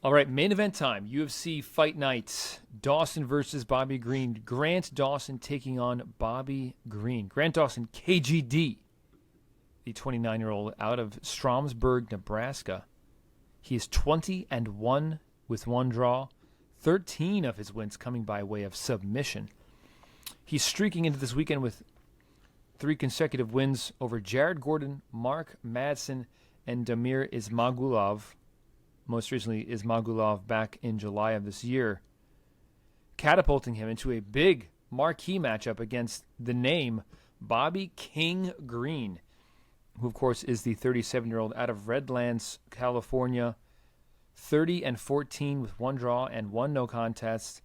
All right, main event time. UFC Fight Night. Dawson versus Bobby Green. Grant Dawson taking on Bobby Green. Grant Dawson, KGD, the 29-year-old out of Stromsburg, Nebraska. He is 20-1 with one draw, 13 of his wins coming by way of submission. He's streaking into this weekend with 3 consecutive wins over Jared Gordon, Mark Madsen, and Damir Ismagulov. Most recently, Ismagulov back in July of this year, catapulting him into a big marquee matchup against the name Bobby King Green, who, of course, is the 37-year-old out of Redlands, California, 30-14 with one draw and one no contest,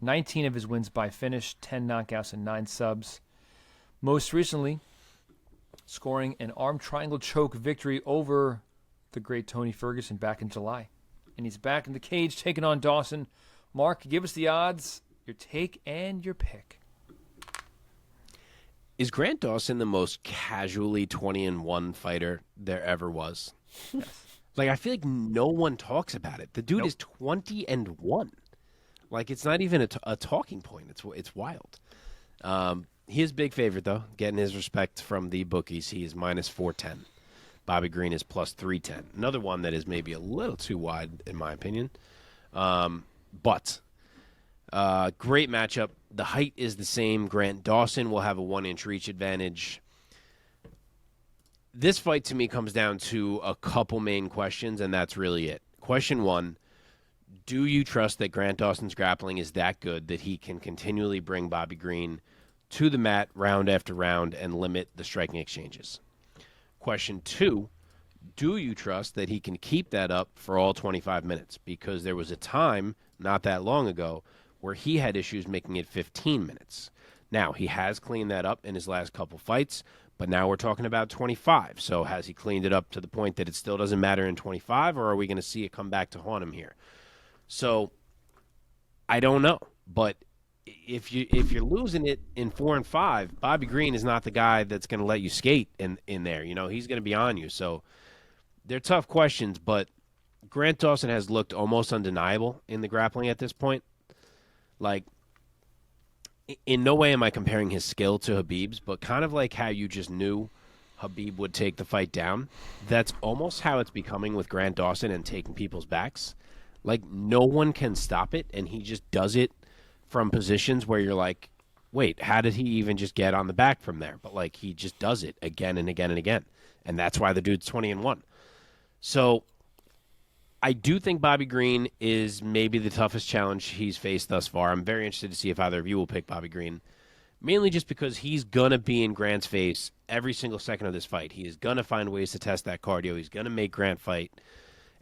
19 of his wins by finish, 10 knockouts and 9 subs. Most recently, scoring an arm triangle choke victory over the great Tony Ferguson back in July. And he's back in the cage taking on Dawson. Mark, give us the odds, your take, and your pick. Is Grant Dawson the most casually 20-1 fighter there ever was? Yes. Like, I feel like no one talks about it. The dude Nope. is 20-1. Like, it's not even a talking point. It's wild. He is big favorite, though, getting his respect from the bookies. He is minus 410. Bobby Green is plus 310. Another one that is maybe a little too wide, in my opinion. But great matchup. The height is the same. Grant Dawson will have a 1-inch reach advantage. This fight, to me, comes down to a couple main questions, and that's really it. Question 1, do you trust that Grant Dawson's grappling is that good that he can continually bring Bobby Green to the mat round after round and limit the striking exchanges? Question 2, do you trust that he can keep that up for all 25 minutes? Because there was a time not that long ago where he had issues making it 15 minutes. Now, he has cleaned that up in his last couple fights, but now we're talking about 25. So has he cleaned it up to the point that it still doesn't matter in 25, or are we going to see it come back to haunt him here? So I don't know, but if you're losing it in 4 and 5, Bobby Green is not the guy that's going to let you skate in there. You know, he's going to be on you. So they're tough questions, but Grant Dawson has looked almost undeniable in the grappling at this point. Like, in no way am I comparing his skill to Khabib's, but kind of like how you just knew Khabib would take the fight down. That's almost how it's becoming with Grant Dawson and taking people's backs. Like, no one can stop it, and he just does it from positions where you're like, wait, how did he even just get on the back from there? But, like, he just does it again and again and again. And that's why the dude's 20-1. So I do think Bobby Green is maybe the toughest challenge he's faced thus far. I'm very interested to see if either of you will pick Bobby Green, mainly just because he's going to be in Grant's face every single second of this fight. He is going to find ways to test that cardio. He's going to make Grant fight.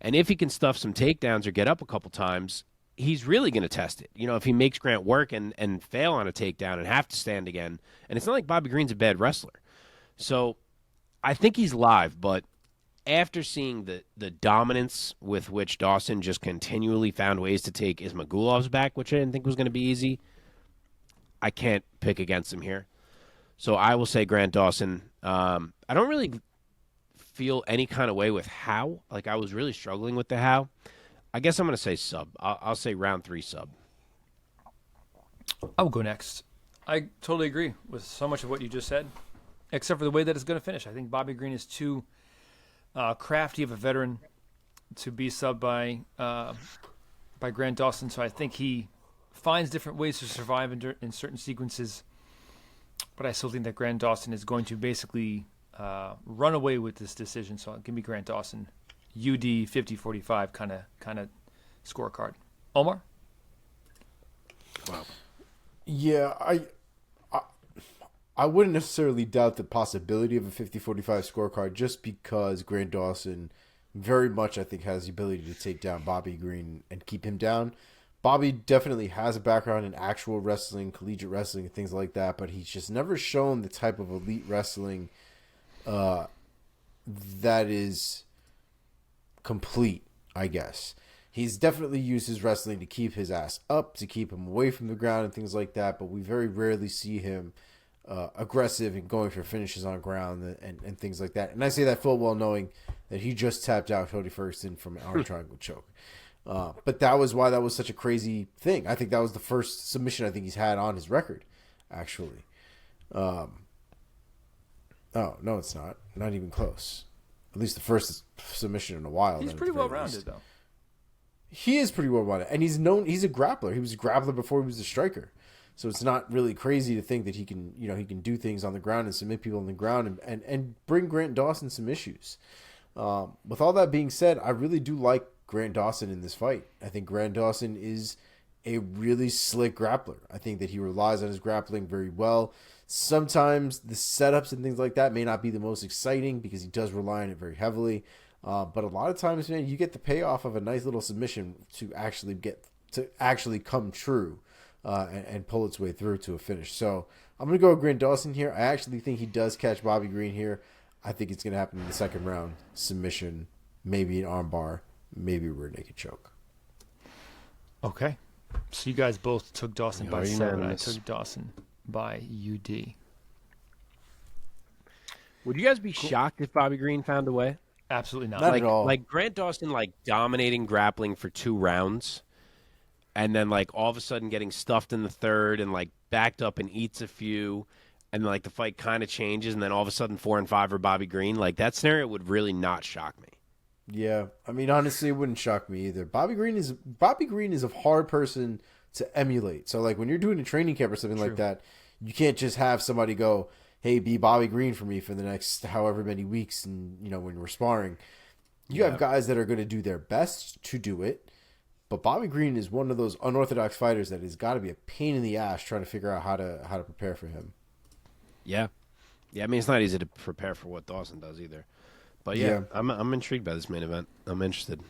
And if he can stuff some takedowns or get up a couple times, he's really going to test it. You know, if he makes Grant work and fail on a takedown and have to stand again, and it's not like Bobby Green's a bad wrestler. So I think he's live, but after seeing the dominance with which Dawson just continually found ways to take Ismagulov's back, which I didn't think was going to be easy, I can't pick against him here. So I will say Grant Dawson. I don't really feel any kind of way with how. Like, I was really struggling with the how. I guess I'm going to say sub. I'll say round 3 sub. I will go next. I totally agree with so much of what you just said, except for the way that it's going to finish. I think Bobby Green is too crafty of a veteran to be subbed by Grant Dawson, so I think he finds different ways to survive in certain sequences. But I still think that Grant Dawson is going to basically run away with this decision. So give me Grant Dawson, UD 50-45 kind of scorecard. Omar? Wow. Yeah, I wouldn't necessarily doubt the possibility of a 50-45 scorecard just because Grant Dawson very much, I think, has the ability to take down Bobby Green and keep him down. Bobby definitely has a background in actual wrestling, collegiate wrestling, and things like that, but he's just never shown the type of elite wrestling that is complete, I guess. He's definitely used his wrestling to keep his ass up, to keep him away from the ground and things like that, but we very rarely see him aggressive and going for finishes on ground and things like that. And I say that full well knowing that he just tapped out Cody Ferguson from an arm triangle choke. But that was why that was such a crazy thing. I think that was the first submission I think he's had on his record, actually. Oh, no, it's not. Not even close. At least the first submission in a while. He's pretty well rounded, though. He is pretty well rounded, and he's a grappler. He was a grappler before he was a striker. So it's not really crazy to think that he can do things on the ground and submit people on the ground and bring Grant Dawson some issues. With all that being said, I really do like Grant Dawson in this fight. I think Grant Dawson is a really slick grappler. I think that he relies on his grappling very well. Sometimes the setups and things like that may not be the most exciting because he does rely on it very heavily. But a lot of times, man, you get the payoff of a nice little submission to actually come true and pull its way through to a finish. So I'm going to go with Grant Dawson here. I actually think he does catch Bobby Green here. I think it's going to happen in the second round. Submission, maybe an armbar, maybe a rear naked choke. Okay. So you guys both took Dawson by 7. I unanimous. took Dawson by UD. Would you guys be shocked if Bobby Green found a way? Absolutely not. Not at all. Like Grant Dawson, dominating grappling for 2 rounds, and then all of a sudden getting stuffed in the third and backed up and eats a few, and then the fight kind of changes, and then all of a sudden 4 and 5 are Bobby Green. That scenario would really not shock me. Yeah, I mean, honestly, it wouldn't shock me either. Bobby Green is a hard person to emulate. So, when you're doing a training camp or something like that, you can't just have somebody go, "Hey, be Bobby Green for me for the next however many weeks," and when we're sparring, you have guys that are going to do their best to do it. But Bobby Green is one of those unorthodox fighters that has got to be a pain in the ass trying to figure out how to prepare for him. Yeah. I mean, it's not easy to prepare for what Dawson does either. But I'm intrigued by this main event. I'm interested.